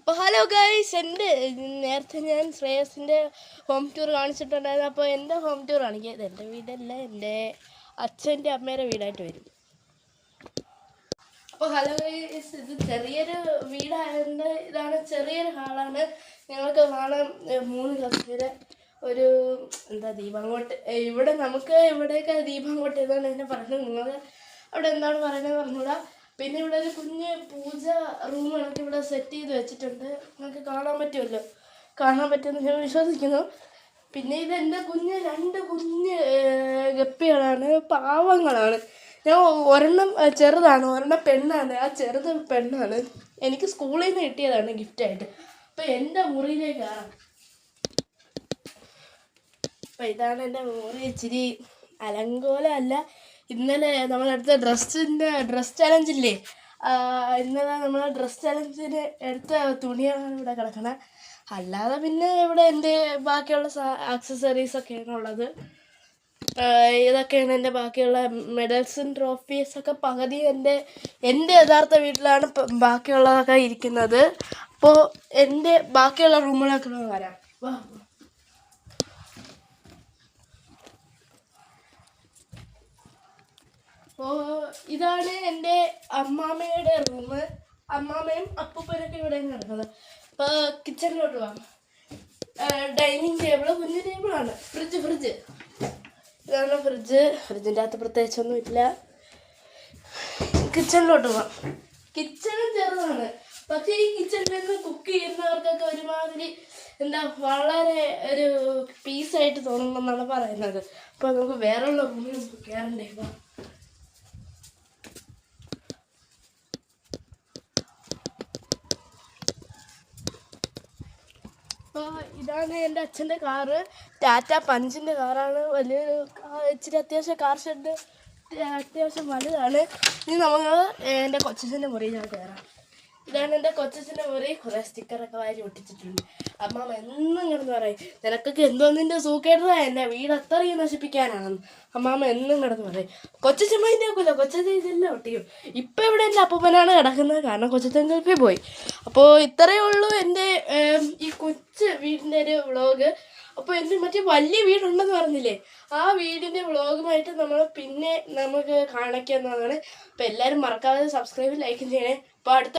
അപ്പോൾ hello guys, നേരത്തെ ഞാൻ ശ്രേയസിൻ്റെ ഹോം ടൂർ കാണിച്ചിട്ടുണ്ടായിരുന്നു. അപ്പോൾ എൻ്റെ ഹോം ടൂർ കാണിക്കുക. എൻ്റെ വീടല്ല, എൻ്റെ അച്ഛൻ്റെ അമ്മയുടെ വീടായിട്ട് വരും. അപ്പോൾ ഹലോ ഗൈസ്, ഇത് ചെറിയൊരു വീടായതുകൊണ്ട് ഇതാണ് ചെറിയൊരു ഹാളാണ്. ഞങ്ങൾക്ക് കാണാൻ 3 കസേര, ഒരു ദീപങ്ങോട്ട്. നമുക്ക് ഇവിടെയൊക്കെ ദീപങ്ങോട്ട് എന്നാണ് എന്നെ പറയുന്നത്. നിങ്ങൾ അവിടെ എന്താണ് പറയുന്നത് പറഞ്ഞൂടാ. പിന്നെ ഇവിടെ ഒരു കുഞ്ഞ് പൂജ റൂം കണക്ക് ഇവിടെ സെറ്റ് ചെയ്ത് വെച്ചിട്ടുണ്ട്. നിങ്ങൾക്ക് കാണാൻ പറ്റുമെന്ന് ഞാൻ വിശ്വസിക്കുന്നു. പിന്നെ ഇത് എൻ്റെ 2 കുഞ്ഞ് ഗപ്പികളാണ്, പാവങ്ങളാണ്. ഞാൻ ഒരെണ്ണം ചെറുതാണ്, ഒരെണ്ണം പെണ്ണാണ്. ആ ചെറുത് പെണ്ണാണ്, എനിക്ക് സ്കൂളിൽ നിന്ന് കിട്ടിയതാണ് ഗിഫ്റ്റായിട്ട്. അപ്പം എൻ്റെ മുറിയിലേക്ക് കാണാം. അപ്പം ഇതാണ് എൻ്റെ മുറി. ഇച്ചിരി അലങ്കോലമല്ല. ഇന്നലെ നമ്മളെടുത്ത ഡ്രസ് ചലഞ്ചില്ലേ, ഇന്നലെ നമ്മൾ ഡ്രസ് ചലഞ്ചിന് എടുത്ത തുണിയാണ് ഇവിടെ കിടക്കണത്. അല്ലാതെ പിന്നെ ഇവിടെ എൻ്റെ ബാക്കിയുള്ള ആക്സസറീസൊക്കെയാണ് ഉള്ളത്. ഇതൊക്കെയാണ് എൻ്റെ ബാക്കിയുള്ള മെഡൽസും ട്രോഫീസൊക്കെ. പകുതി എൻ്റെ യഥാർത്ഥ വീട്ടിലാണ് ബാക്കിയുള്ളതൊക്കെ ഇരിക്കുന്നത്. അപ്പോൾ എൻ്റെ ബാക്കിയുള്ള റൂമുകളൊക്കെ വരാം. വാ. അപ്പോൾ ഇതാണ് എൻ്റെ അമ്മാമ്മയുടെ റൂം. അമ്മാമ്മയും അപ്പൂപ്പനൊക്കെ ഇവിടെ കിടക്കുന്നത്. അപ്പോൾ കിച്ചണിലോട്ട് പോകാം. ഡൈനിങ് ടേബിള്, കുഞ്ഞു ടേബിളാണ്. ഫ്രിഡ്ജ് ഇതാണ് ഫ്രിഡ്ജിൻ്റെ അകത്ത് പ്രത്യേകിച്ചൊന്നും ഇല്ല. കിച്ചണിലോട്ട് പോകാം. കിച്ചണും ചെറുതാണ്, പക്ഷേ ഈ കിച്ചണിൽ നിന്ന് കുക്ക് ചെയ്യുന്നവർക്കൊക്കെ ഒരുമാതിരി വളരെ ഒരു പീസായിട്ട് തോന്നുമെന്നാണ് പറയുന്നത്. അപ്പോൾ നമുക്ക് വേറെയുള്ള റൂമിൽ കയറണ്ടേ. അപ്പോൾ ഇതാണ് എൻ്റെ അച്ഛൻ്റെ കാറ്. ടാറ്റ പഞ്ചിൻ്റെ കാറാണ്. വലിയൊരു ഇച്ചിരി അത്യാവശ്യം കാർ ഷെഡ് അത്യാവശ്യം വലുതാണ്. ഇനി നമ്മൾ എൻ്റെ കൊച്ചച്ഛൻ്റെ മുറിയിൽ കയറാം. ഇതാണ് എൻ്റെ കൊച്ചച്ഛൻ്റെ മുറി. കുറേ സ്റ്റിക്കറൊക്കെ വാരി ഒട്ടിച്ചിട്ടുണ്ട്. അമ്മാമ്മ എന്നും കിടന്ന് പറയും, നിനക്കൊക്കെ എന്തോന്നിൻ്റെ സൂക്കേടാ, എൻ്റെ വീട് അത്രയും നശിപ്പിക്കാനാണെന്ന് അമ്മാമ്മ എന്നും കിടന്ന് പറയും. കൊച്ചച്ഛൻ മൈൻഡ് ആക്കില്ല, കൊച്ചച്ഛൻ ഇതെല്ലാം ഒട്ടിക്കും. ഇപ്പം ഇവിടെ എൻ്റെ അപ്പൂപ്പനാണ് കിടക്കുന്നത്, കാരണം കൊച്ചച്ഛൻ ഗൾഫിൽ പോയി. അപ്പോൾ ഇത്രയേ ഉള്ളൂ എൻ്റെ ഈ കൊച്ചു വീടിൻ്റെ ഒരു വ്ളോഗ്. അപ്പോൾ എൻ്റെ മറ്റേ വലിയ വീടുണ്ടെന്ന് പറഞ്ഞില്ലേ, ആ വീടിൻ്റെ വ്ളോഗുമായിട്ട് നമുക്ക് കാണിക്കാവുന്നതാണ്. അപ്പോൾ എല്ലാവരും മറക്കാതെ സബ്സ്ക്രൈബ് ലൈക്കും ചെയ്യണേ. അപ്പോൾ അടുത്ത